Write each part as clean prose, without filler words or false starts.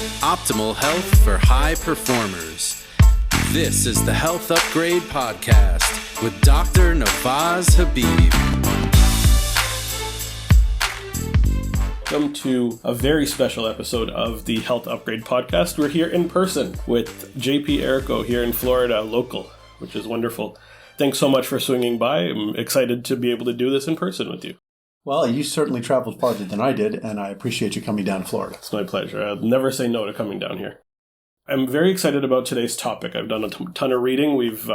Optimal health for high performers. This is the Health Upgrade Podcast with Dr. Navaz Habib. Welcome to a very special episode of the Health Upgrade Podcast. We're here in person with JP Errico here in Florida, local, which is wonderful. Thanks so much for swinging by. I'm excited to be able to do this in person with you. Well, you certainly traveled farther than I did, and I appreciate you coming down to Florida. It's my pleasure. I'll never say no to coming down here. I'm very excited about today's topic. I've done a ton of reading. We've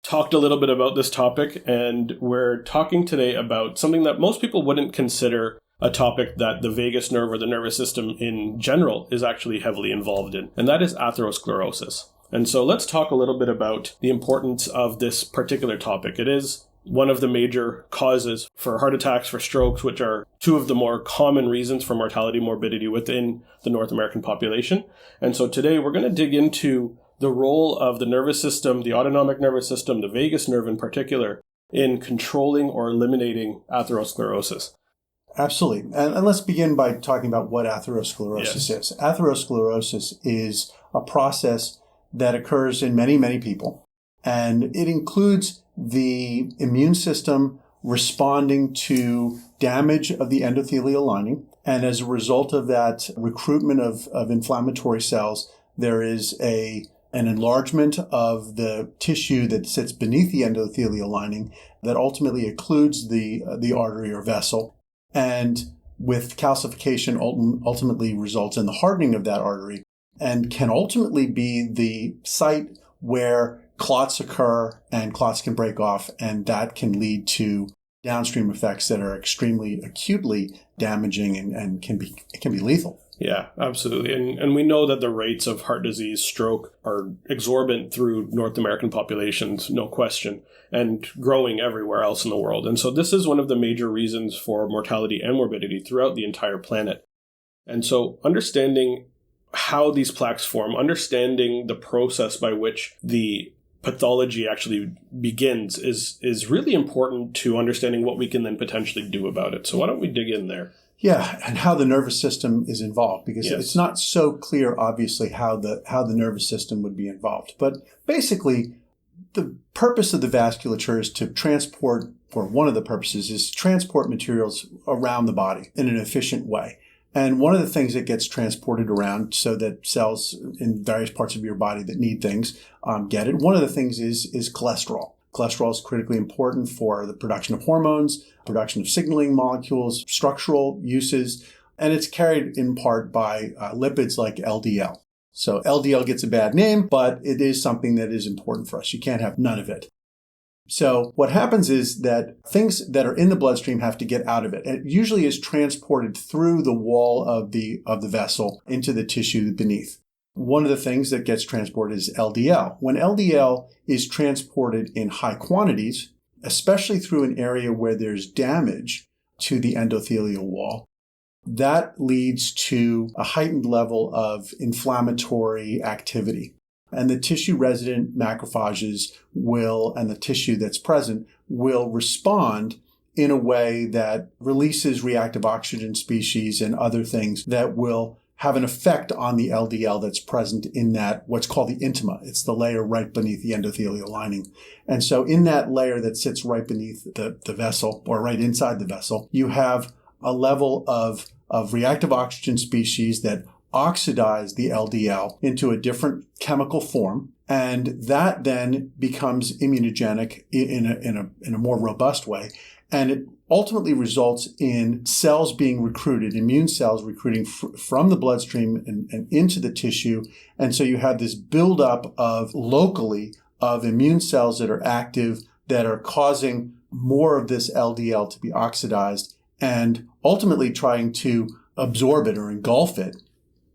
talked a little bit about this topic, and we're talking today about something that most people wouldn't consider a topic that the vagus nerve or the nervous system in general is actually heavily involved in, and that is atherosclerosis. And so let's talk a little bit about the importance of this particular topic. It is one of the major causes for heart attacks, for strokes, which are two of the more common reasons for mortality, morbidity within the North American population. And so today we're going to dig into the role of the nervous system, the autonomic nervous system, the vagus nerve in particular, in controlling or eliminating atherosclerosis. Absolutely. And let's begin by talking about what atherosclerosis is. Atherosclerosis is a process that occurs in many, many people. And it includes the immune system responding to damage of the endothelial lining. And as a result of that recruitment of inflammatory cells, there is an enlargement of the tissue that sits beneath the endothelial lining that ultimately occludes the artery or vessel. And with calcification, ultimately results in the hardening of that artery and can ultimately be the site where clots occur and clots can break off, and that can lead to downstream effects that are extremely acutely damaging and can be lethal. Yeah, absolutely. And we know that the rates of heart disease, stroke are exorbitant through North American populations, no question, and growing everywhere else in the world. And so this is one of the major reasons for mortality and morbidity throughout the entire planet. And so understanding how these plaques form, understanding the process by which the pathology actually begins is really important to understanding what we can then potentially do about it. So why don't we dig in there? Yeah, and how the nervous system is involved, because It's not so clear, obviously, how the nervous system would be involved. But basically, the purpose of the vasculature is to transport, or one of the purposes is to transport materials around the body in an efficient way. And one of the things that gets transported around so that cells in various parts of your body that need things get it. One of the things is cholesterol. Cholesterol is critically important for the production of hormones, production of signaling molecules, structural uses, and it's carried in part by lipids like LDL. So LDL gets a bad name, but it is something that is important for us. You can't have none of it. So what happens is that things that are in the bloodstream have to get out of it. And it usually is transported through the wall of the vessel into the tissue beneath. One of the things that gets transported is LDL. When LDL is transported in high quantities, especially through an area where there's damage to the endothelial wall, that leads to a heightened level of inflammatory activity. And the tissue-resident macrophages and the tissue that's present will respond in a way that releases reactive oxygen species and other things that will have an effect on the LDL that's present in that, what's called the intima. It's the layer right beneath the endothelial lining. And so in that layer that sits right beneath the vessel, or right inside the vessel, you have a level of reactive oxygen species that oxidize the LDL into a different chemical form, and that then becomes immunogenic in a more robust way, and it ultimately results in cells being recruited, immune cells recruiting from the bloodstream and into the tissue, and so you have this buildup locally of immune cells that are active, that are causing more of this LDL to be oxidized, and ultimately trying to absorb it or engulf it.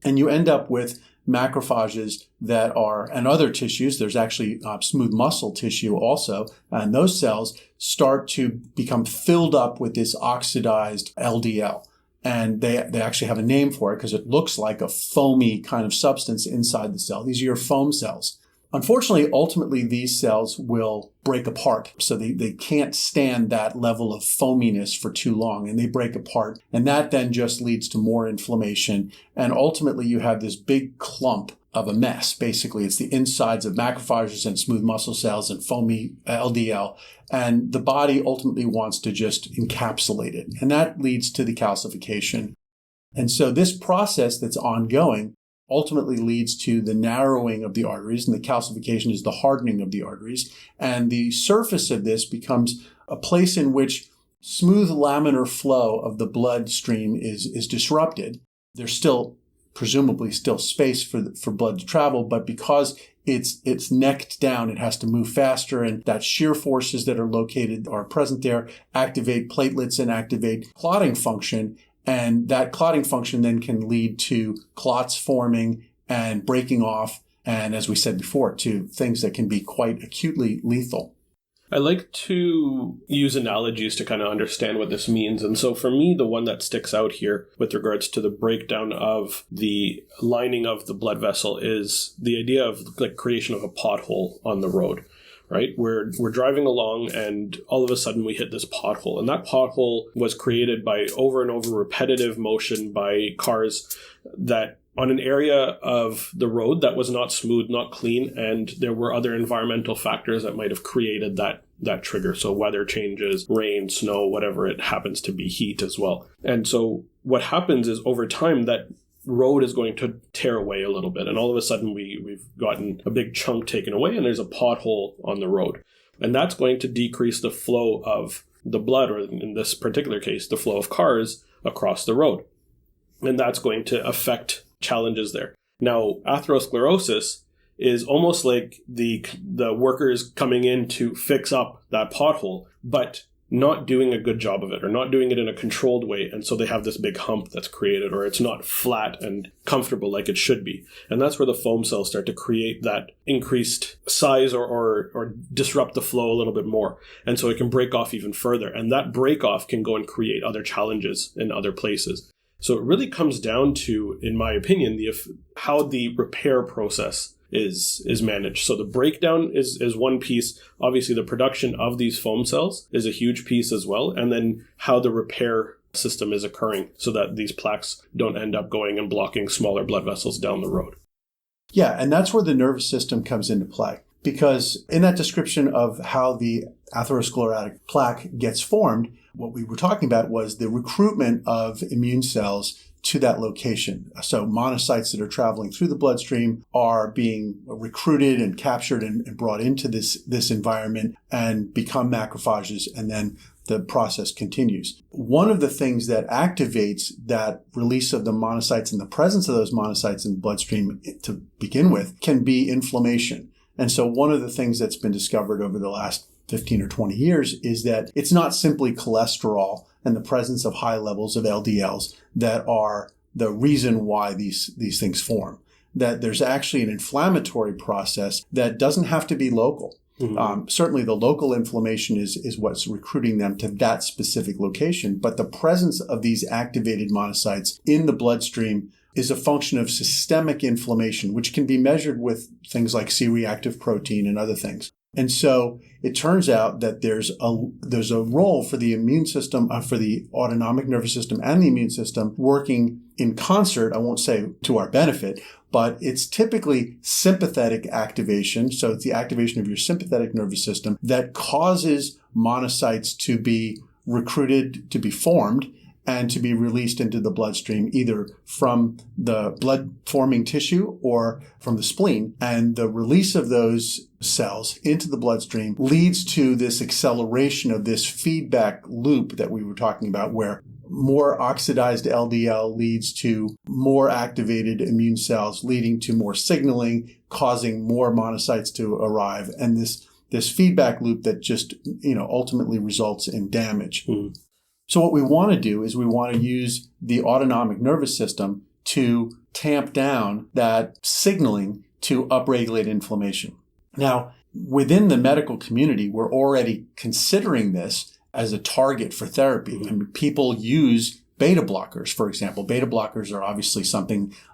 And you end up with macrophages and other tissues. There's actually smooth muscle tissue also. And those cells start to become filled up with this oxidized LDL. And they actually have a name for it because it looks like a foamy kind of substance inside the cell. These are your foam cells. Unfortunately, ultimately, these cells will break apart. So they can't stand that level of foaminess for too long, and they break apart. And that then just leads to more inflammation. And ultimately, you have this big clump of a mess. Basically, it's the insides of macrophages and smooth muscle cells and foamy LDL. And the body ultimately wants to just encapsulate it. And that leads to the calcification. And so this process that's ongoing ultimately leads to the narrowing of the arteries, and the calcification is the hardening of the arteries. And the surface of this becomes a place in which smooth laminar flow of the bloodstream is disrupted. There's still, presumably still space for blood to travel, but because it's necked down, it has to move faster, and that shear forces that are present there, activate platelets and activate clotting function. And that clotting function then can lead to clots forming and breaking off, and as we said before, to things that can be quite acutely lethal. I like to use analogies to kind of understand what this means. And so for me, the one that sticks out here with regards to the breakdown of the lining of the blood vessel is the idea of like creation of a pothole on the road. Right? We're driving along and all of a sudden we hit this pothole. And that pothole was created by over and over repetitive motion by cars that on an area of the road that was not smooth, not clean, and there were other environmental factors that might have created that trigger. So weather changes, rain, snow, whatever it happens to be, heat as well. And so what happens is over time that road is going to tear away a little bit, and all of a sudden we've gotten a big chunk taken away and there's a pothole on the road, and that's going to decrease the flow of the blood, or in this particular case the flow of cars across the road, and that's going to affect challenges there. Now atherosclerosis is almost like the workers coming in to fix up that pothole, but not doing a good job of it, or not doing it in a controlled way, and so they have this big hump that's created, or it's not flat and comfortable like it should be. And that's where the foam cells start to create that increased size or disrupt the flow a little bit more, and so it can break off even further, and that break off can go and create other challenges in other places. So it really comes down to, in my opinion, how the repair process is managed. So the breakdown is one piece. Obviously, the production of these foam cells is a huge piece as well. And then how the repair system is occurring so that these plaques don't end up going and blocking smaller blood vessels down the road. Yeah, and that's where the nervous system comes into play. Because in that description of how the atherosclerotic plaque gets formed, what we were talking about was the recruitment of immune cells to that location. So monocytes that are traveling through the bloodstream are being recruited and captured and brought into this environment and become macrophages, and then the process continues. One of the things that activates that release of the monocytes and the presence of those monocytes in the bloodstream to begin with can be inflammation. And so one of the things that's been discovered over the last 15 or 20 years is that it's not simply cholesterol and the presence of high levels of LDLs that are the reason why these things form. That there's actually an inflammatory process that doesn't have to be local. Mm-hmm. Certainly the local inflammation is what's recruiting them to that specific location, but the presence of these activated monocytes in the bloodstream is a function of systemic inflammation, which can be measured with things like C-reactive protein and other things. And so it turns out that there's a role for the immune system, for the autonomic nervous system and the immune system working in concert. I won't say to our benefit, but it's typically sympathetic activation. So it's the activation of your sympathetic nervous system that causes monocytes to be recruited, to be formed, and to be released into the bloodstream, either from the blood-forming tissue or from the spleen. And the release of those cells into the bloodstream leads to this acceleration of this feedback loop that we were talking about, where more oxidized LDL leads to more activated immune cells, leading to more signaling, causing more monocytes to arrive. And this feedback loop that just, ultimately results in damage. Mm. So what we want to do is we want to use the autonomic nervous system to tamp down that signaling to upregulate inflammation. Now, within the medical community, we're already considering this as a target for therapy. I mean, people use beta blockers, for example. Beta blockers are obviously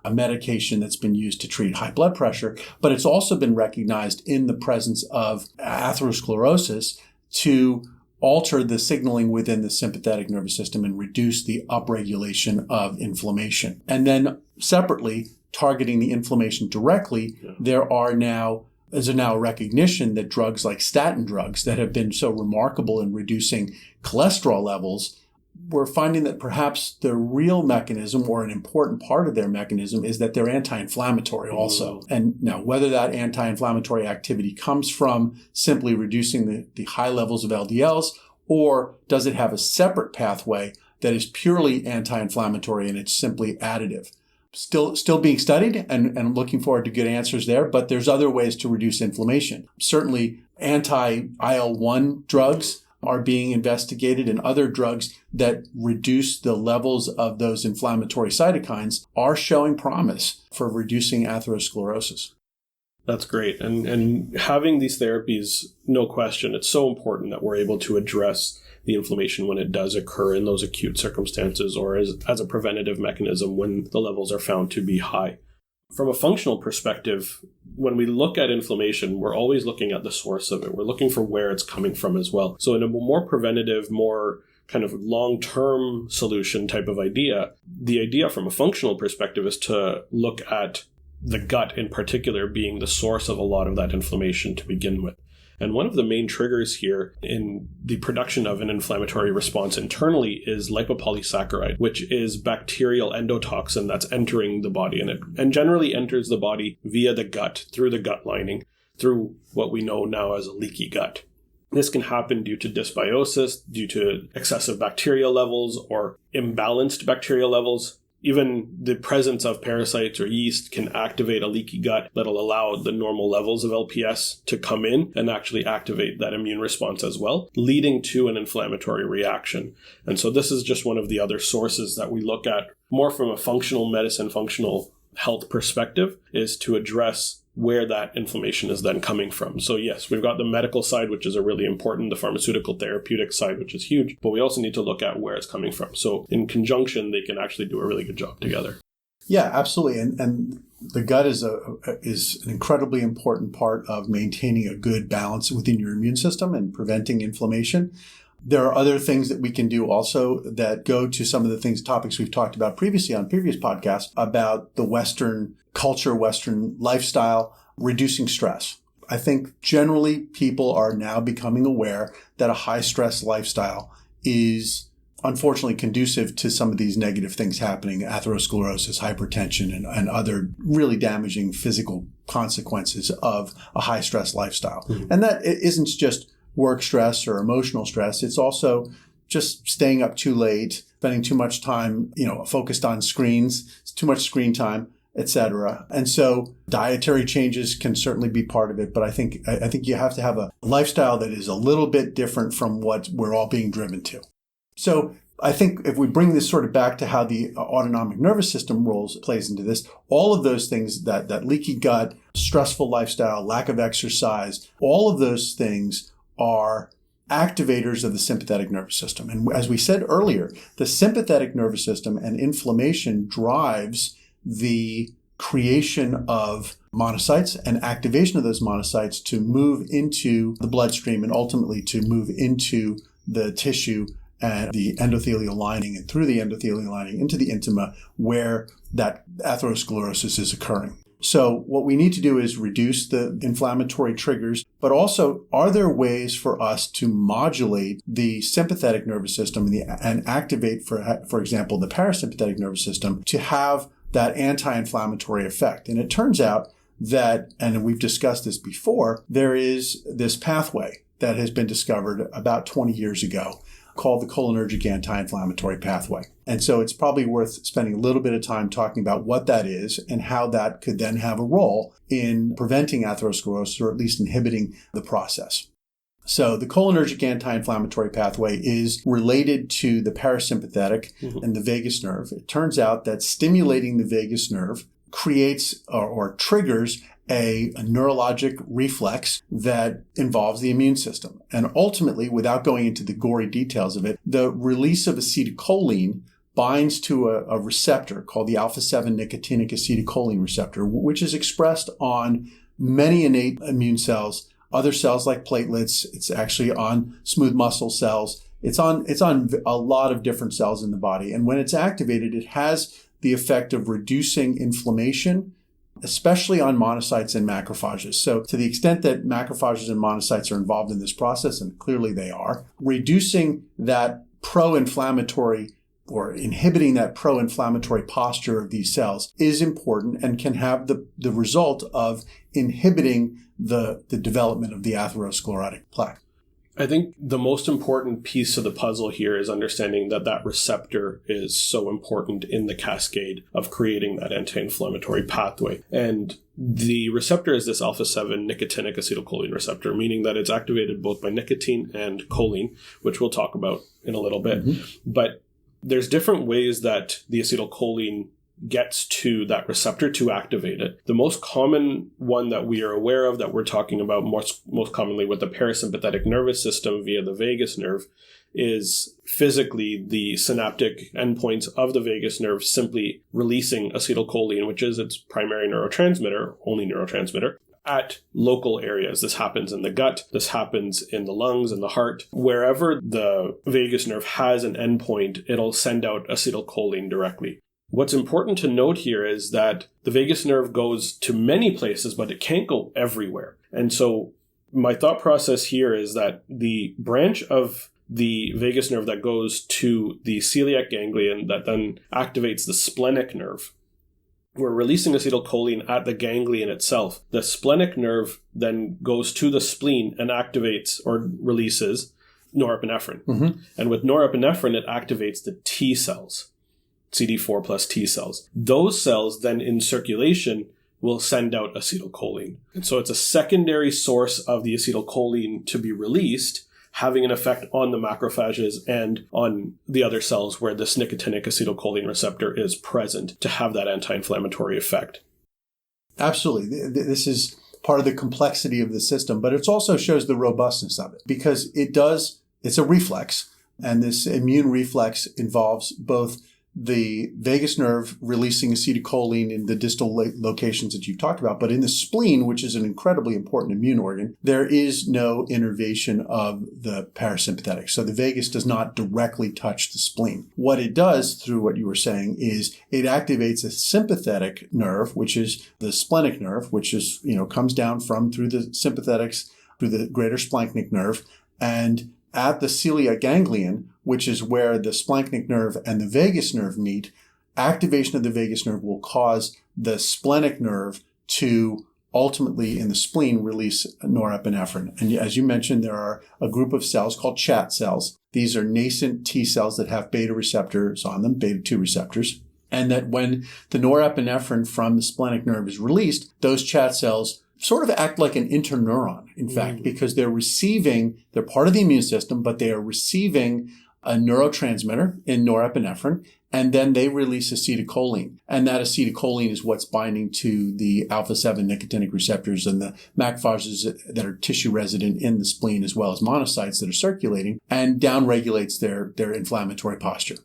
a medication that's been used to treat high blood pressure, but it's also been recognized in the presence of atherosclerosis to alter the signaling within the sympathetic nervous system and reduce the upregulation of inflammation. And then separately, targeting the inflammation directly, there is now a recognition that drugs like statin drugs that have been so remarkable in reducing cholesterol levels, we're finding that perhaps the real mechanism, or an important part of their mechanism, is that they're anti-inflammatory also. And now whether that anti-inflammatory activity comes from simply reducing the high levels of LDLs, or does it have a separate pathway that is purely anti-inflammatory and it's simply additive? Still being studied and looking forward to good answers there, but there's other ways to reduce inflammation. Certainly anti-IL-1 drugs are being investigated, and other drugs that reduce the levels of those inflammatory cytokines are showing promise for reducing atherosclerosis. That's great. And having these therapies, no question, it's so important that we're able to address the inflammation when it does occur in those acute circumstances, or as a preventative mechanism when the levels are found to be high. From a functional perspective, when we look at inflammation, we're always looking at the source of it. We're looking for where it's coming from as well. So in a more preventative, more kind of long-term solution type of idea, the idea from a functional perspective is to look at the gut in particular being the source of a lot of that inflammation to begin with. And one of the main triggers here in the production of an inflammatory response internally is lipopolysaccharide, which is bacterial endotoxin that's entering the body. And generally enters the body via the gut, through the gut lining, through what we know now as a leaky gut. This can happen due to dysbiosis, due to excessive bacterial levels or imbalanced bacterial levels. Even the presence of parasites or yeast can activate a leaky gut that'll allow the normal levels of LPS to come in and actually activate that immune response as well, leading to an inflammatory reaction. And so this is just one of the other sources that we look at more from a functional medicine, functional health perspective, is to address where that inflammation is then coming from. So yes, we've got the medical side, which is a really important, the pharmaceutical therapeutic side, which is huge, but we also need to look at where it's coming from. So in conjunction, they can actually do a really good job together. Yeah, absolutely. And the gut is an incredibly important part of maintaining a good balance within your immune system and preventing inflammation. There are other things that we can do also that go to some of the topics we've talked about previously on previous podcasts about the Western culture, Western lifestyle, reducing stress. I think generally people are now becoming aware that a high stress lifestyle is unfortunately conducive to some of these negative things happening, atherosclerosis, hypertension, and other really damaging physical consequences of a high stress lifestyle. Mm-hmm. And that isn't just work stress or emotional stress. It's also just staying up too late, spending too much time, focused on screens, too much screen time, etc. And so dietary changes can certainly be part of it, but I think you have to have a lifestyle that is a little bit different from what we're all being driven to. So I think if we bring this sort of back to how the autonomic nervous system plays into this, all of those things, that leaky gut, stressful lifestyle, lack of exercise, all of those things are activators of the sympathetic nervous system. And as we said earlier, the sympathetic nervous system and inflammation drives the creation of monocytes and activation of those monocytes to move into the bloodstream and ultimately to move into the tissue and the endothelial lining and through the endothelial lining into the intima where that atherosclerosis is occurring. So what we need to do is reduce the inflammatory triggers, but also are there ways for us to modulate the sympathetic nervous system and activate, for example, the parasympathetic nervous system to have that anti-inflammatory effect? And it turns out that, and we've discussed this before, there is this pathway that has been discovered about 20 years ago called the cholinergic anti-inflammatory pathway. And so it's probably worth spending a little bit of time talking about what that is and how that could then have a role in preventing atherosclerosis or at least inhibiting the process. So the cholinergic anti-inflammatory pathway is related to the parasympathetic and the vagus nerve. It turns out that stimulating the vagus nerve creates or triggers a neurologic reflex that involves the immune system. And ultimately, without going into the gory details of it, the release of acetylcholine binds to a receptor called the alpha-7 nicotinic acetylcholine receptor, which is expressed on many innate immune cells, other cells like platelets. It's actually on smooth muscle cells. It's on a lot of different cells in the body. And when it's activated, it has the effect of reducing inflammation, especially on monocytes and macrophages. So to the extent that macrophages and monocytes are involved in this process, and clearly they are, reducing that pro-inflammatory or inhibiting that pro-inflammatory posture of these cells is important and can have the result of inhibiting the development of the atherosclerotic plaque. I think the most important piece of the puzzle here is understanding that receptor is so important in the cascade of creating that anti-inflammatory pathway. And the receptor is this alpha-7 nicotinic acetylcholine receptor, meaning that it's activated both by nicotine and choline, which we'll talk about in a little bit. But there's different ways that the acetylcholine gets to that receptor to activate it. The most common one that we are aware of, that we're talking about most commonly with the parasympathetic nervous system via the vagus nerve, is physically the synaptic endpoints of the vagus nerve simply releasing acetylcholine, which is its primary neurotransmitter, only neurotransmitter, at local areas. This happens in the gut, this happens in the lungs and the heart. Wherever the vagus nerve has an endpoint, it'll send out acetylcholine directly. What's important to note here is that the vagus nerve goes to many places, but it can't go everywhere. And so my thought process here is that the branch of the vagus nerve that goes to the celiac ganglion that then activates the splenic nerve, we're releasing acetylcholine at the ganglion itself. The splenic nerve then goes to the spleen and activates or releases norepinephrine. And with norepinephrine, it activates the T cells. CD4 plus T cells. Those cells then in circulation will send out acetylcholine. And so it's a secondary source of the acetylcholine to be released, having an effect on the macrophages and on the other cells where this nicotinic acetylcholine receptor is present to have that anti-inflammatory effect. Absolutely. This is part of the complexity of the system, but it also shows the robustness of it because it's a reflex, and this immune reflex involves both the vagus nerve releasing acetylcholine in the distal locations that you've talked about. But in the spleen, which is an incredibly important immune organ, there is no innervation of the parasympathetic. So the vagus does not directly touch the spleen. What it does, through what you were saying, is it activates a sympathetic nerve, which is the splenic nerve, which is, comes down through the sympathetics, through the greater splanchnic nerve, and at the celiac ganglion, which is where the splanchnic nerve and the vagus nerve meet, activation of the vagus nerve will cause the splenic nerve to ultimately, in the spleen, release norepinephrine. And as you mentioned, there are a group of cells called CHAT cells. These are nascent T cells that have beta receptors on them, beta 2 receptors. And that when the norepinephrine from the splenic nerve is released, those CHAT cells sort of act like an interneuron, in fact, because they're part of the immune system, but they are receiving a neurotransmitter in norepinephrine, and then they release acetylcholine. And that acetylcholine is what's binding to the alpha-7 nicotinic receptors and the macrophages that are tissue resident in the spleen, as well as monocytes that are circulating, and downregulates their inflammatory posture.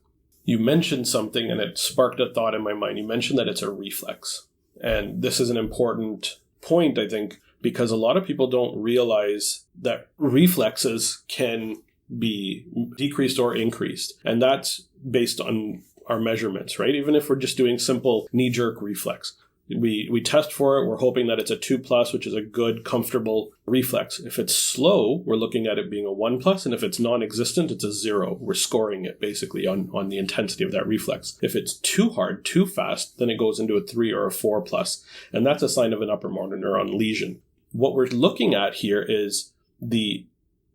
You mentioned something, and it sparked a thought in my mind. You mentioned that it's a reflex. And this is an important point, I think, because a lot of people don't realize that reflexes can be decreased or increased. And that's based on our measurements, right? Even if we're just doing simple knee-jerk reflex. We test for it. We're hoping that it's a 2+, which is a good, comfortable reflex. If it's slow, we're looking at it being a 1+. And if it's non-existent, it's a 0. We're scoring it basically on the intensity of that reflex. If it's too hard, too fast, then it goes into a 3 or a 4+. And that's a sign of an upper motor neuron lesion. What we're looking at here is the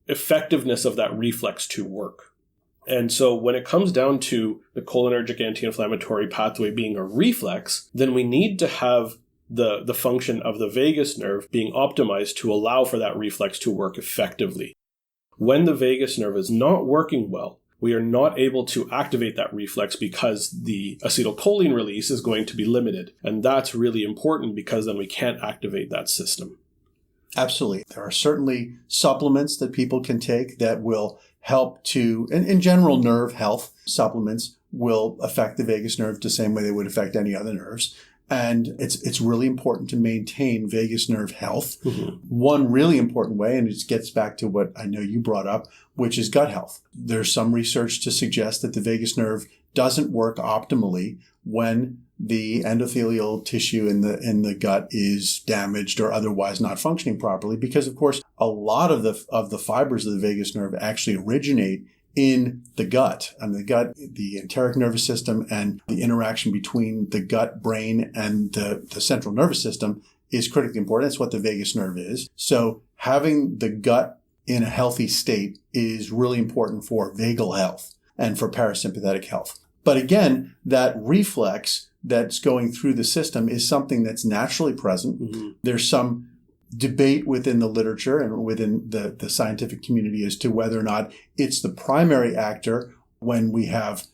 effectiveness of that reflex to work. And so when it comes down to the cholinergic anti-inflammatory pathway being a reflex, then we need to have the function of the vagus nerve being optimized to allow for that reflex to work effectively. When the vagus nerve is not working well, we are not able to activate that reflex because the acetylcholine release is going to be limited. And that's really important because then we can't activate that system. Absolutely. There are certainly supplements that people can take that will help to, in general nerve health supplements will affect the vagus nerve the same way they would affect any other nerves. And it's really important to maintain vagus nerve health. One really important way, and it gets back to what I know you brought up, which is gut health. There's some research to suggest that the vagus nerve doesn't work optimally when the endothelial tissue in the gut is damaged or otherwise not functioning properly, because of course a lot of the fibers of the vagus nerve actually originate in the gut. And the gut, the enteric nervous system, and the interaction between the gut, brain, and the central nervous system is critically important. That's what the vagus nerve is. So having the gut in a healthy state is really important for vagal health and for parasympathetic health. But again, that reflex that's going through the system is something that's naturally present. There's some debate within the literature and within the scientific community as to whether or not it's the primary actor when we have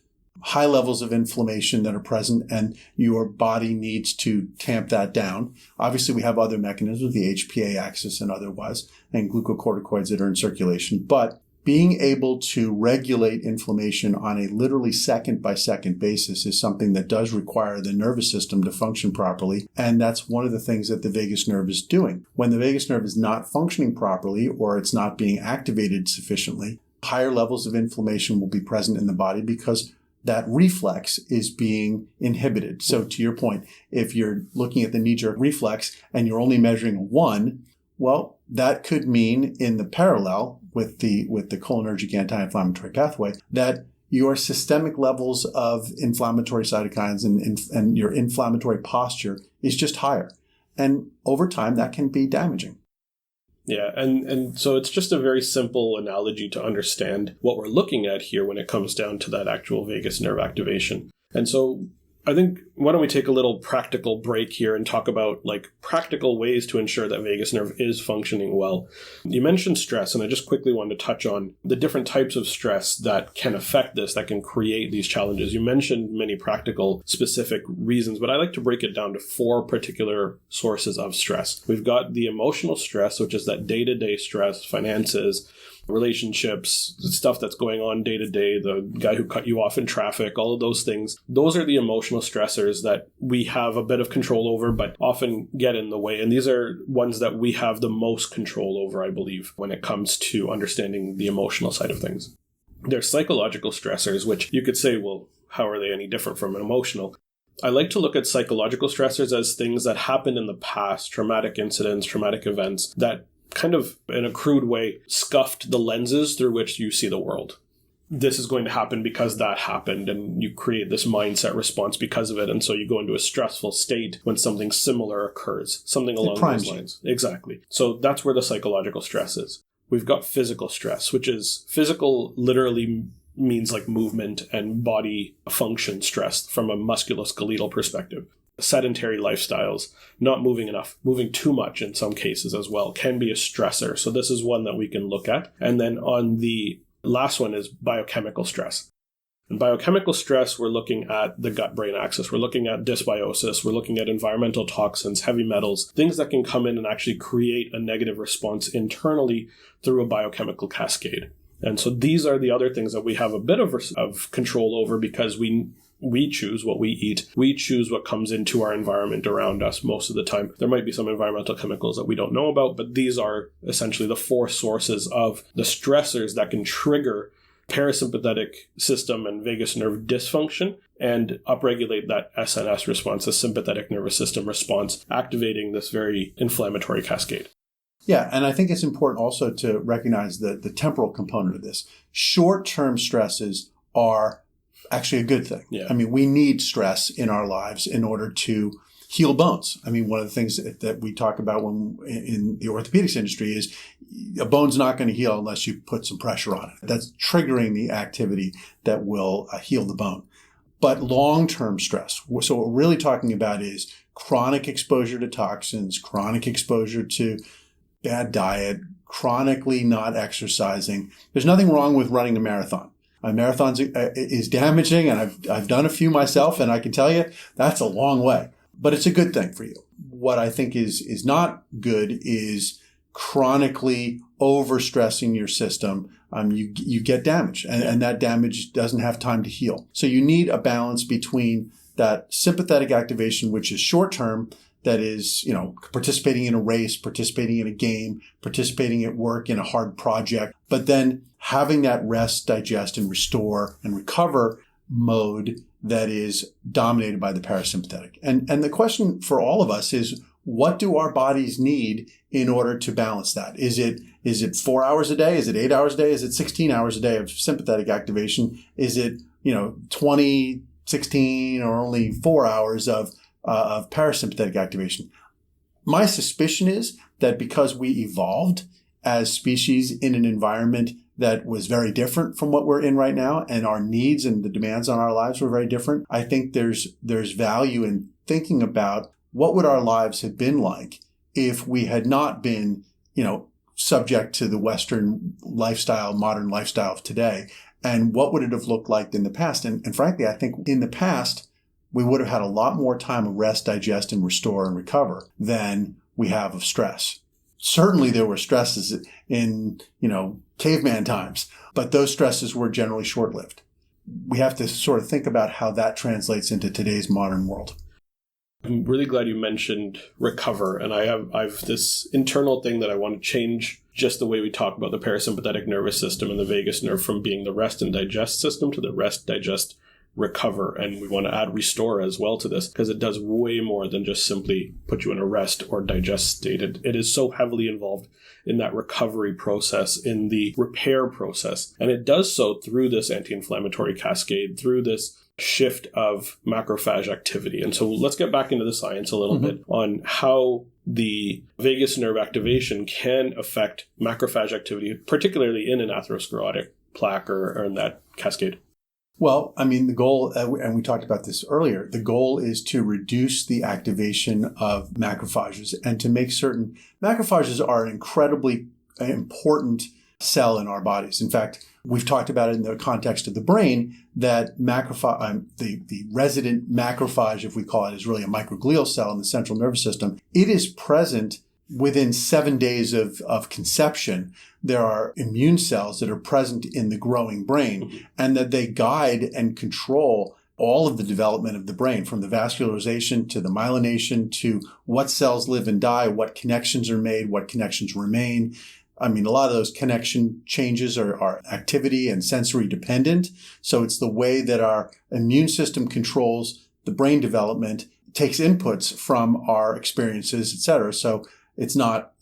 high levels of inflammation that are present and your body needs to tamp that down. Obviously, we have other mechanisms, the HPA axis and otherwise, and glucocorticoids that are in circulation. But being able to regulate inflammation on a literally second-by-second basis is something that does require the nervous system to function properly. And that's one of the things that the vagus nerve is doing. When the vagus nerve is not functioning properly or it's not being activated sufficiently, higher levels of inflammation will be present in the body because that reflex is being inhibited. So to your point, if you're looking at the knee-jerk reflex and you're only measuring 1, well, that could mean in the parallel with the cholinergic anti-inflammatory pathway that your systemic levels of inflammatory cytokines and your inflammatory posture is just higher. And over time, that can be damaging. Yeah, and so it's just a very simple analogy to understand what we're looking at here when it comes down to that actual vagus nerve activation. And so I think, why don't we take a little practical break here and talk about practical ways to ensure that vagus nerve is functioning well. You mentioned stress, and I just quickly wanted to touch on the different types of stress that can affect this, that can create these challenges. You mentioned many practical specific reasons, but I like to break it down to 4 particular sources of stress. We've got the emotional stress, which is that day-to-day stress, finances, relationships, stuff that's going on day to day, the guy who cut you off in traffic, all of those things. Those are the emotional stressors that we have a bit of control over, but often get in the way. And these are ones that we have the most control over, I believe, when it comes to understanding the emotional side of things. There's psychological stressors, which you could say, well, how are they any different from an emotional? I like to look at psychological stressors as things that happened in the past, traumatic incidents, traumatic events that kind of, in a crude way, scuffed the lenses through which you see the world. This is going to happen because that happened, and you create this mindset response because of it, and so you go into a stressful state when something similar occurs, something along those lines. Exactly. So that's where the psychological stress is. We've got physical stress, which is physical literally means like movement and body function stress from a musculoskeletal perspective. Sedentary lifestyles, not moving enough, moving too much in some cases as well, can be a stressor. So this is one that we can look at. And then on the last one is biochemical stress. And biochemical stress, we're looking at the gut-brain axis. We're looking at dysbiosis. We're looking at environmental toxins, heavy metals, things that can come in and actually create a negative response internally through a biochemical cascade. And so these are the other things that we have a bit of control over because we choose what we eat. We choose what comes into our environment around us most of the time. There might be some environmental chemicals that we don't know about, but these are essentially the 4 sources of the stressors that can trigger parasympathetic system and vagus nerve dysfunction and upregulate that SNS response, the sympathetic nervous system response, activating this very inflammatory cascade. Yeah, and I think it's important also to recognize the temporal component of this. Short-term stresses are actually a good thing. Yeah. I mean, we need stress in our lives in order to heal bones. I mean, one of the things that we talk about when in the orthopedics industry is a bone's not going to heal unless you put some pressure on it. That's triggering the activity that will heal the bone. But long-term stress, so what we're really talking about is chronic exposure to toxins, chronic exposure to bad diet, chronically not exercising. There's nothing wrong with running a marathon. A marathon is damaging, and I've done a few myself, and I can tell you that's a long way. But it's a good thing for you. What I think is not good is chronically overstressing your system, you get damage, and that damage doesn't have time to heal. So you need a balance between that sympathetic activation, which is short term, that is, participating in a race, participating in a game, participating at work in a hard project, but then having that rest, digest, and restore and recover mode that is dominated by the parasympathetic. And the question for all of us is, what do our bodies need in order to balance that? Is it 4 hours a day? Is it 8 hours a day? Is it 16 hours a day of sympathetic activation? Is it, 20, 16, or only 4 hours of parasympathetic activation? My suspicion is that because we evolved as species in an environment that was very different from what we're in right now, and our needs and the demands on our lives were very different, I think there's value in thinking about what would our lives have been like if we had not been, subject to the Western lifestyle, modern lifestyle of today, and what would it have looked like in the past? And frankly, I think in the past, we would have had a lot more time of rest, digest, and restore and recover than we have of stress. Certainly there were stresses in, caveman times, but those stresses were generally short-lived. We have to sort of think about how that translates into today's modern world. I'm really glad you mentioned recover, and I have this internal thing that I want to change just the way we talk about the parasympathetic nervous system and the vagus nerve from being the rest and digest system to the rest, digest, recover. And we want to add restore as well to this, because it does way more than just simply put you in a rest or digest state. It is so heavily involved in that recovery process, in the repair process. And it does so through this anti-inflammatory cascade, through this shift of macrophage activity. And so let's get back into the science a little bit on how the vagus nerve activation can affect macrophage activity, particularly in an atherosclerotic plaque or in that cascade. Well, the goal, and we talked about this earlier, the goal is to reduce the activation of macrophages and to make certain macrophages are an incredibly important cell in our bodies. In fact, we've talked about it in the context of the brain that the resident macrophage, if we call it, is really a microglial cell in the central nervous system. It is present within 7 days of conception. There are immune cells that are present in the growing brain, and that they guide and control all of the development of the brain, from the vascularization to the myelination to what cells live and die, what connections are made, what connections remain. A lot of those connection changes are activity and sensory dependent. So it's the way that our immune system controls the brain development, takes inputs from our experiences, et cetera. So it's not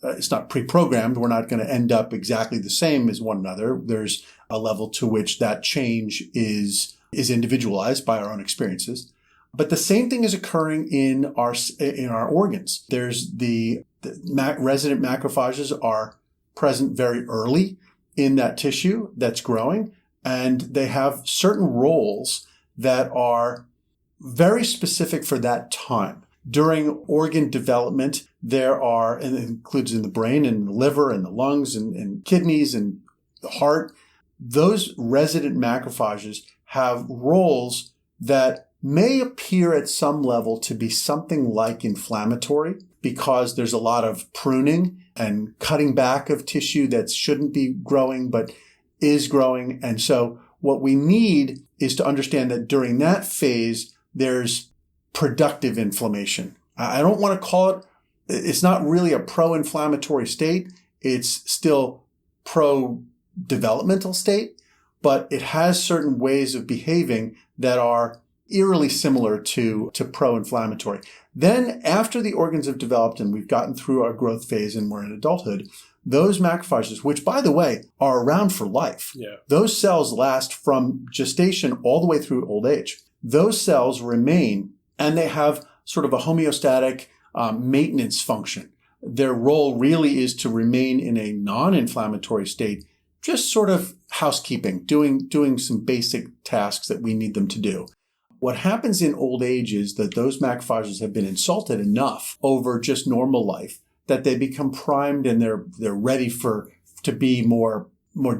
pre-programmed. We're not going to end up exactly the same as one another. There's a level to which that change is individualized by our own experiences. But the same thing is occurring in our organs. There's the resident macrophages are present very early in that tissue that's growing, and they have certain roles that are very specific for that time. During organ development, there are, and it includes in the brain and the liver and the lungs and kidneys and the heart, those resident macrophages have roles that may appear at some level to be something like inflammatory, because there's a lot of pruning and cutting back of tissue that shouldn't be growing but is growing. And so what we need is to understand that during that phase, there's productive inflammation. I don't want to call it's not really a pro-inflammatory state. It's still pro-developmental state, but it has certain ways of behaving that are eerily similar to pro-inflammatory. Then after the organs have developed and we've gotten through our growth phase and we're in adulthood, those macrophages, which by the way, are around for life. Yeah. Those cells last from gestation all the way through old age. Those cells remain, and they have sort of a homeostatic maintenance function. Their role really is to remain in a non-inflammatory state, just sort of housekeeping, doing some basic tasks that we need them to do. What happens in old age is that those macrophages have been insulted enough over just normal life that they become primed and they're ready to be more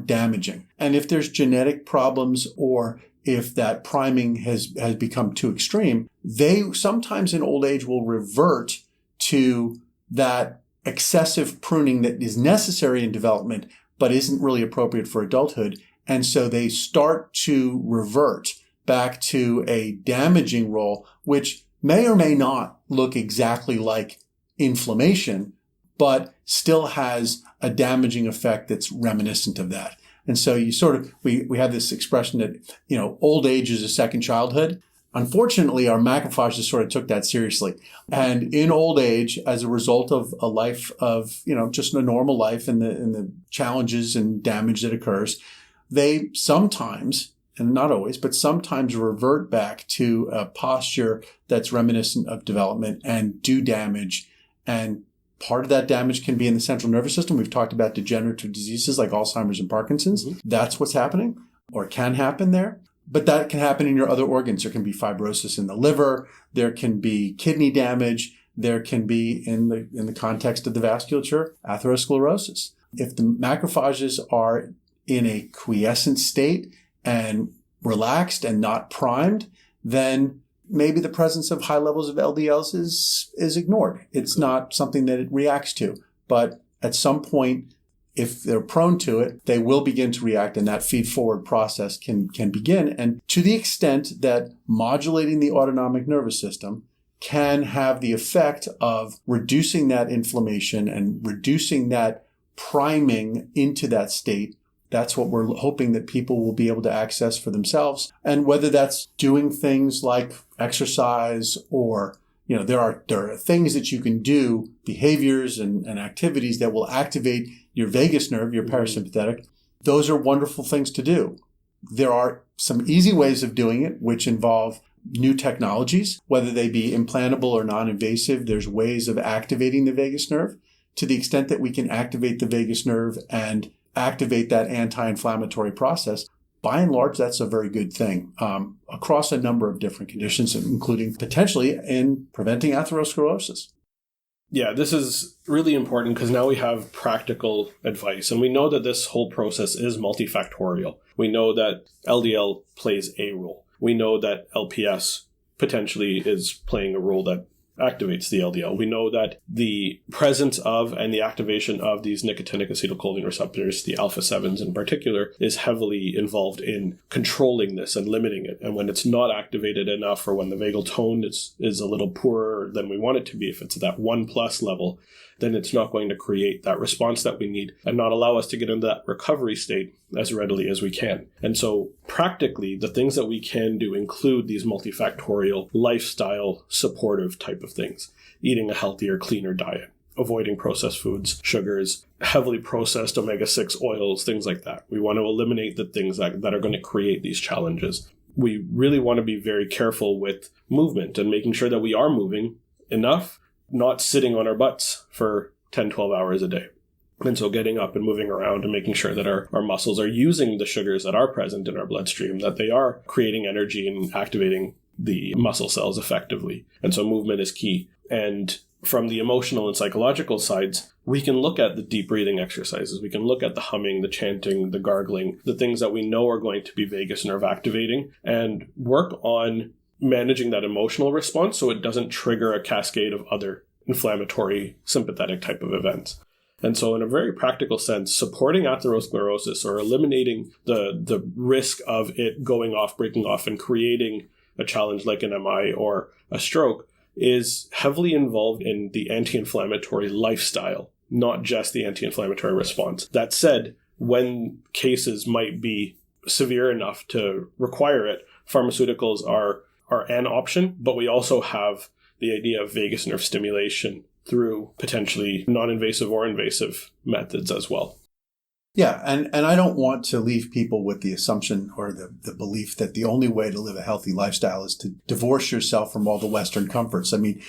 damaging. And if there's genetic problems, or if that priming has become too extreme, they sometimes in old age will revert to that excessive pruning that is necessary in development, but isn't really appropriate for adulthood. And so they start to revert back to a damaging role, which may or may not look exactly like inflammation, but still has a damaging effect that's reminiscent of that. And so you sort of, we have this expression that, old age is a second childhood. Unfortunately, our macrophages sort of took that seriously. And in old age, as a result of a life of, just a normal life and the challenges and damage that occurs, they sometimes, and not always, but sometimes revert back to a posture that's reminiscent of development and do damage. And part of that damage can be in the central nervous system. We've talked about degenerative diseases like Alzheimer's and Parkinson's. Mm-hmm. That's what's happening or can happen there. But that can happen in your other organs. There can be fibrosis in the liver. There can be kidney damage. There can be, in the context of the vasculature, atherosclerosis. If the macrophages are in a quiescent state and relaxed and not primed, then maybe the presence of high levels of LDLs is ignored. It's not something that it reacts to. But at some point, if they're prone to it, they will begin to react, and that feed-forward process can begin. And to the extent that modulating the autonomic nervous system can have the effect of reducing that inflammation and reducing that priming into that state, that's what we're hoping that people will be able to access for themselves. And whether that's doing things like exercise or, there are things that you can do, behaviors and activities that will activate your vagus nerve, your parasympathetic. Those are wonderful things to do. There are some easy ways of doing it, which involve new technologies, whether they be implantable or non-invasive. There's ways of activating the vagus nerve. To the extent that we can activate the vagus nerve and activate that anti-inflammatory process, by and large, that's a very good thing across a number of different conditions, including potentially in preventing atherosclerosis. Yeah, this is really important because now we have practical advice, and we know that this whole process is multifactorial. We know that LDL plays a role. We know that LPS potentially is playing a role that activates the LDL. We know that the presence of and the activation of these nicotinic acetylcholine receptors, the alpha-7s in particular, is heavily involved in controlling this and limiting it. And when it's not activated enough, or when the vagal tone is a little poorer than we want it to be, if it's at that 1+ level, then it's not going to create that response that we need and not allow us to get into that recovery state as readily as we can. And so practically, the things that we can do include these multifactorial lifestyle supportive type of things. Eating a healthier, cleaner diet, avoiding processed foods, sugars, heavily processed omega-6 oils, things like that. We want to eliminate the things that are going to create these challenges. We really want to be very careful with movement and making sure that we are moving enough, not sitting on our butts for 10, 12 hours a day. And so getting up and moving around and making sure that our muscles are using the sugars that are present in our bloodstream, that they are creating energy and activating the muscle cells effectively. And so movement is key. And from the emotional and psychological sides, we can look at the deep breathing exercises. We can look at the humming, the chanting, the gargling, the things that we know are going to be vagus nerve activating, and work on managing that emotional response so it doesn't trigger a cascade of other inflammatory sympathetic type of events. And so in a very practical sense, supporting atherosclerosis or eliminating the risk of it going off, breaking off, and creating a challenge like an MI or a stroke is heavily involved in the anti-inflammatory lifestyle, not just the anti-inflammatory response. That said, when cases might be severe enough to require it, pharmaceuticals are an option, but we also have the idea of vagus nerve stimulation through potentially non-invasive or invasive methods as well. Yeah, and I don't want to leave people with the assumption or the belief that the only way to live a healthy lifestyle is to divorce yourself from all the Western comforts. I mean,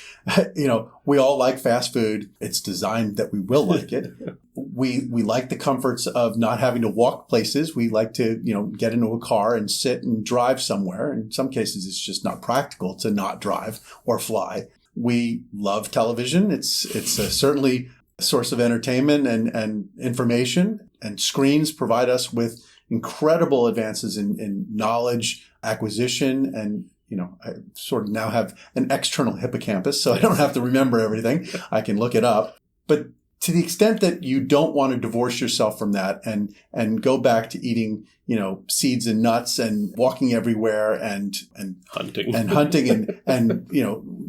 we all like fast food. It's designed that we will like it. We like the comforts of not having to walk places. We like to, get into a car and sit and drive somewhere. In some cases, it's just not practical to not drive or fly. We love television. It's certainly a source of entertainment and information. And screens provide us with incredible advances in knowledge acquisition. And, I sort of now have an external hippocampus, so I don't have to remember everything. I can look it up. But to the extent that you don't want to divorce yourself from that and go back to eating, seeds and nuts and walking everywhere and hunting and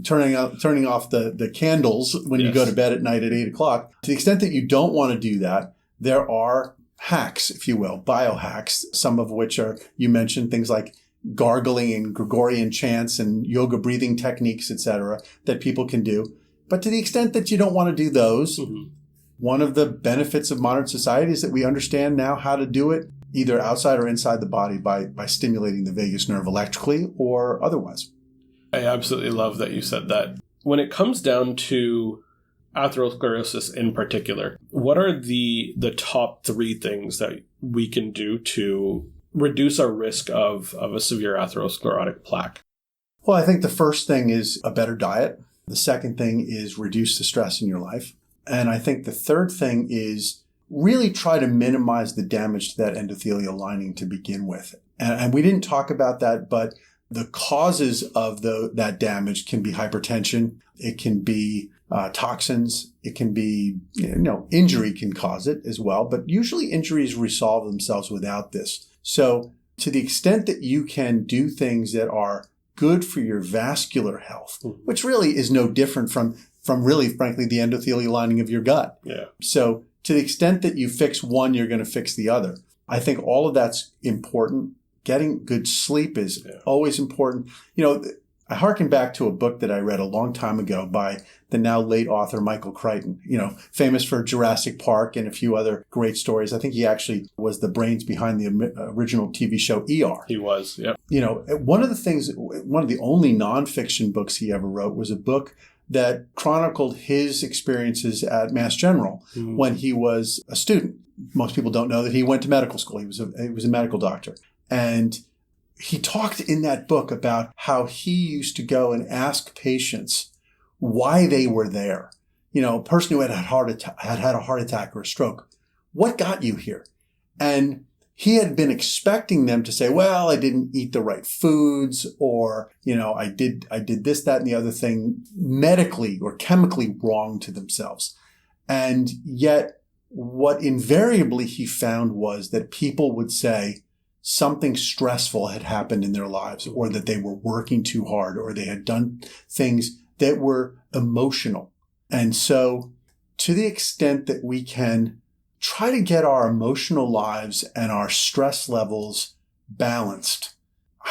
turning off the candles when you go to bed at night at 8:00, to the extent that you don't want to do that, there are hacks, if you will, biohacks, some of which are, you mentioned things like gargling and Gregorian chants and yoga breathing techniques, etc., that people can do. But to the extent that you don't want to do those, one of the benefits of modern society is that we understand now how to do it either outside or inside the body by stimulating the vagus nerve electrically or otherwise. I absolutely love that you said that. When it comes down to atherosclerosis in particular, what are the top 3 things that we can do to reduce our risk of a severe atherosclerotic plaque? Well, I think the first thing is a better diet. The second thing is reduce the stress in your life. And I think the third thing is really try to minimize the damage to that endothelial lining to begin with. And we didn't talk about that, but the causes of that damage can be hypertension. It can be toxins. It can be, injury can cause it as well. But usually injuries resolve themselves without this. So to the extent that you can do things that are good for your vascular health, which really is no different from really, frankly, the endothelial lining of your gut. Yeah. So to the extent that you fix one, you're going to fix the other. I think all of that's important. Getting good sleep is always important. I hearken back to a book that I read a long time ago by the now late author Michael Crichton, famous for Jurassic Park and a few other great stories. I think he actually was the brains behind the original TV show ER. He was, yeah. One of the only nonfiction books he ever wrote was a book that chronicled his experiences at Mass General when he was a student. Most people don't know that he went to medical school. He was a medical doctor. And he talked in that book about how he used to go and ask patients why they were there. A person who had had a heart attack or a stroke. What got you here? And he had been expecting them to say, well, I didn't eat the right foods, or, I did this, that, and the other thing medically or chemically wrong to themselves. And yet what invariably he found was that people would say something stressful had happened in their lives, or that they were working too hard, or they had done things that were emotional. And so to the extent that we can try to get our emotional lives and our stress levels balanced,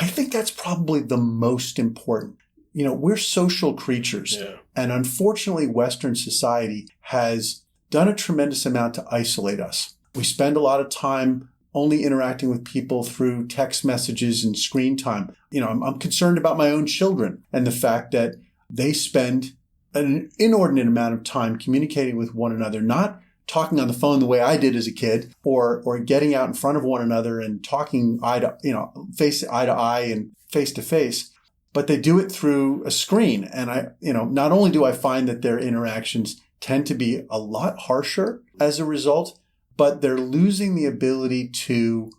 I think that's probably the most important. We're social creatures. Yeah. And unfortunately, Western society has done a tremendous amount to isolate us. We spend a lot of time only interacting with people through text messages and screen time. I'm concerned about my own children and the fact that they spend an inordinate amount of time communicating with one another, not talking on the phone the way I did as a kid, or getting out in front of one another and talking eye to eye and face to face, but they do it through a screen. And not only do I find that their interactions tend to be a lot harsher as a result, but they're losing the ability to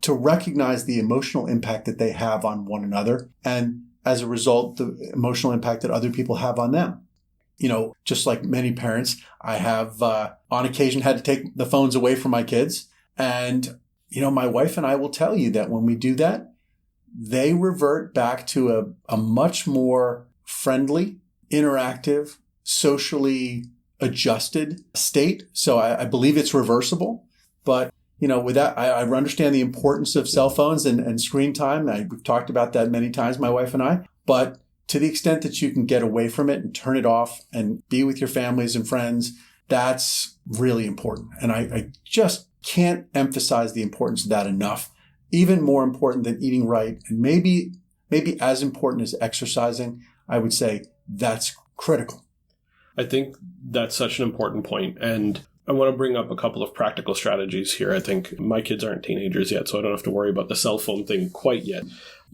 recognize the emotional impact that they have on one another, and as a result, the emotional impact that other people have on them. Just like many parents, I have on occasion had to take the phones away from my kids. And, my wife and I will tell you that when we do that, they revert back to a much more friendly, interactive, socially adjusted state. So I believe it's reversible. But, with that, I understand the importance of cell phones and screen time. We've talked about that many times, my wife and I. But to the extent that you can get away from it and turn it off and be with your families and friends, that's really important. And I just can't emphasize the importance of that enough. Even more important than eating right, and maybe as important as exercising, I would say that's critical. I think that's such an important point. And I want to bring up a couple of practical strategies here. I think my kids aren't teenagers yet, so I don't have to worry about the cell phone thing quite yet.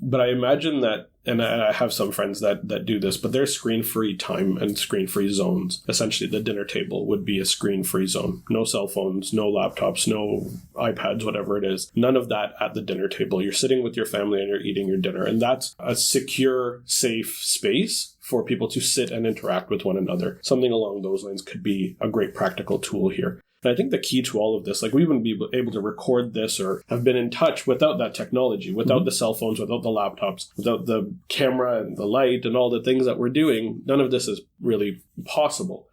But I imagine that, and I have some friends that do this, but there's screen-free time and screen-free zones. Essentially, the dinner table would be a screen-free zone. No cell phones, no laptops, no iPads, whatever it is. None of that at the dinner table. You're sitting with your family and you're eating your dinner. And that's a secure, safe space for people to sit and interact with one another. Something along those lines could be a great practical tool here. And I think the key to all of this, like we wouldn't be able to record this or have been in touch without that technology, without the cell phones, without the laptops, without the camera and the light and all the things that we're doing. None of this is really possible.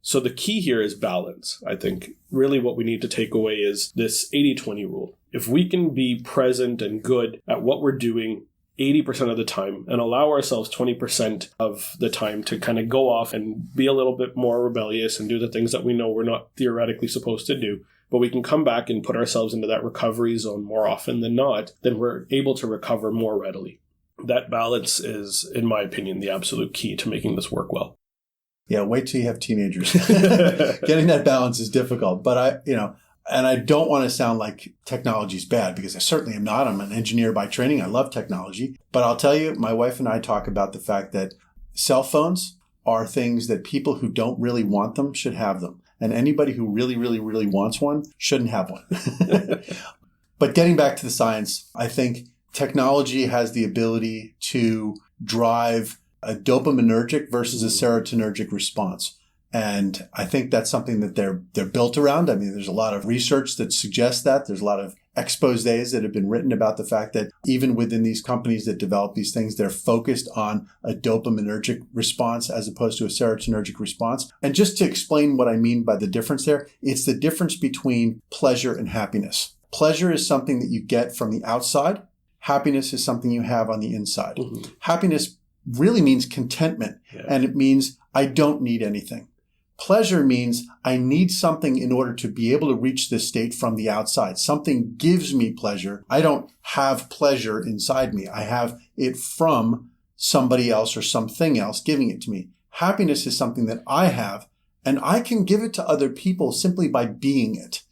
So the key here is balance. I think really what we need to take away is this 80-20 rule. If we can be present and good at what we're doing 80% of the time and allow ourselves 20% of the time to kind of go off and be a little bit more rebellious and do the things that we know we're not theoretically supposed to do, but we can come back and put ourselves into that recovery zone more often than not, then we're able to recover more readily. That balance is, in my opinion, the absolute key to making this work well. Yeah, wait till you have teenagers. Getting that balance is difficult, but and I don't want to sound like technology is bad, because I certainly am not. I'm an engineer by training. I love technology. But I'll tell you, my wife and I talk about the fact that cell phones are things that people who don't really want them should have them. And anybody who really, really, really wants one shouldn't have one. But getting back to the science, I think technology has the ability to drive a dopaminergic versus a serotonergic response. And I think that's something that they're built around. I mean, there's a lot of research that suggests that. There's a lot of exposés that have been written about the fact that even within these companies that develop these things, they're focused on a dopaminergic response as opposed to a serotonergic response. And just to explain what I mean by the difference there, it's the difference between pleasure and happiness. Pleasure is something that you get from the outside. Happiness is something you have on the inside. Mm-hmm. Happiness really means contentment, and it means I don't need anything. Pleasure means I need something in order to be able to reach this state from the outside. Something gives me pleasure. I don't have pleasure inside me. I have it from somebody else or something else giving it to me. Happiness is something that I have, and I can give it to other people simply by being it.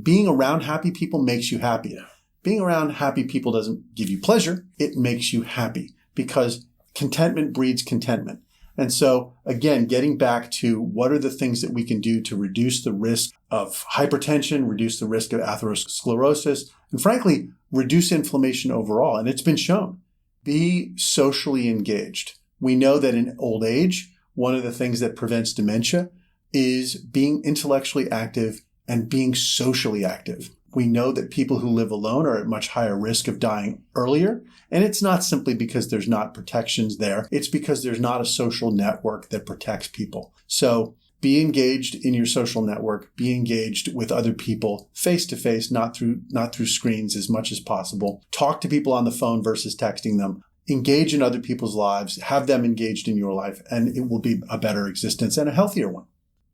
Being around happy people makes you happy. Yeah. Being around happy people doesn't give you pleasure. It makes you happy, because contentment breeds contentment. And so, again, getting back to what are the things that we can do to reduce the risk of hypertension, reduce the risk of atherosclerosis, and frankly, reduce inflammation overall. And it's been shown. Be socially engaged. We know that in old age, one of the things that prevents dementia is being intellectually active and being socially active. We know that people who live alone are at much higher risk of dying earlier. And it's not simply because there's not protections there. It's because there's not a social network that protects people. So be engaged in your social network. Be engaged with other people face to face, not through screens as much as possible. Talk to people on the phone versus texting them. Engage in other people's lives. Have them engaged in your life, and it will be a better existence and a healthier one.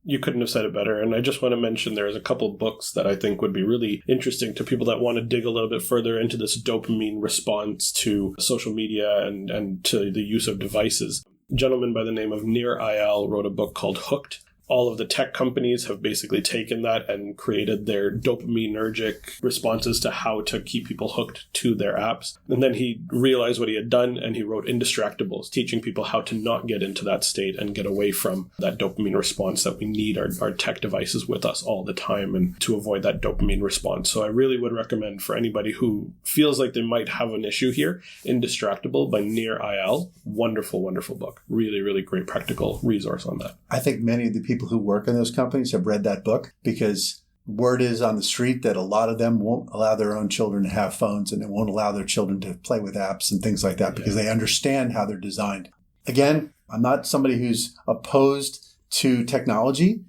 You couldn't have said it better. And I just want to mention there's a couple books that I think would be really interesting to people that want to dig a little bit further into this dopamine response to social media and to the use of devices. A gentleman by the name of Nir Eyal wrote a book called Hooked. All of the tech companies have basically taken that and created their dopaminergic responses to how to keep people hooked to their apps. And then he realized what he had done, and he wrote Indistractables, teaching people how to not get into that state and get away from that dopamine response that we need our tech devices with us all the time, and to avoid that dopamine response. So I really would recommend for anybody who feels like they might have an issue here, Indistractable by Nir Eyal. Wonderful, wonderful book. Really, really great practical resource on that. I think many of the people who work in those companies have read that book, because word is on the street that a lot of them won't allow their own children to have phones, and it won't allow their children to play with apps and things like that, because they understand how they're designed. Again, I'm not somebody who's opposed to technology,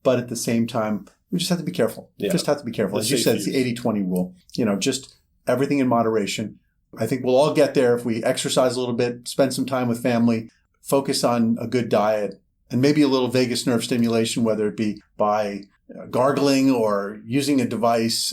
but at the same time, we just have to be careful. Just have to be careful. As you said, it's the 80-20 rule. Just everything in moderation. I think we'll all get there if we exercise a little bit, spend some time with family, focus on a good diet, and maybe a little vagus nerve stimulation, whether it be by gargling or using a device.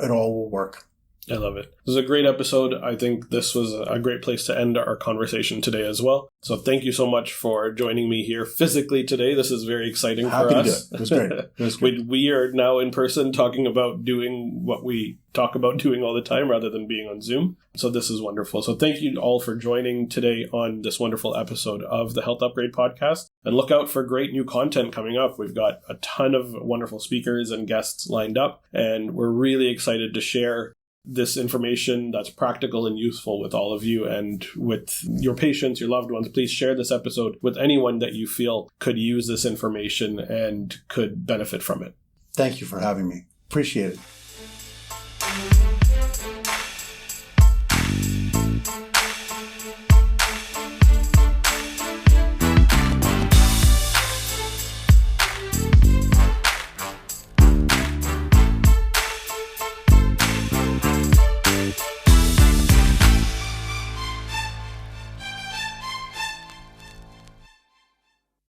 It all will work. I love it. This is a great episode. I think this was a great place to end our conversation today as well. So thank you so much for joining me here physically today. This is very exciting for us. Happy to do it. It was great. It was good. We are now in person talking about doing what we talk about doing all the time rather than being on Zoom. So this is wonderful. So thank you all for joining today on this wonderful episode of the Health Upgrade Podcast. And look out for great new content coming up. We've got a ton of wonderful speakers and guests lined up, and we're really excited to share this information that's practical and useful with all of you and with your patients, your loved ones. Please share this episode with anyone that you feel could use this information and could benefit from it. Thank you for having me. Appreciate it.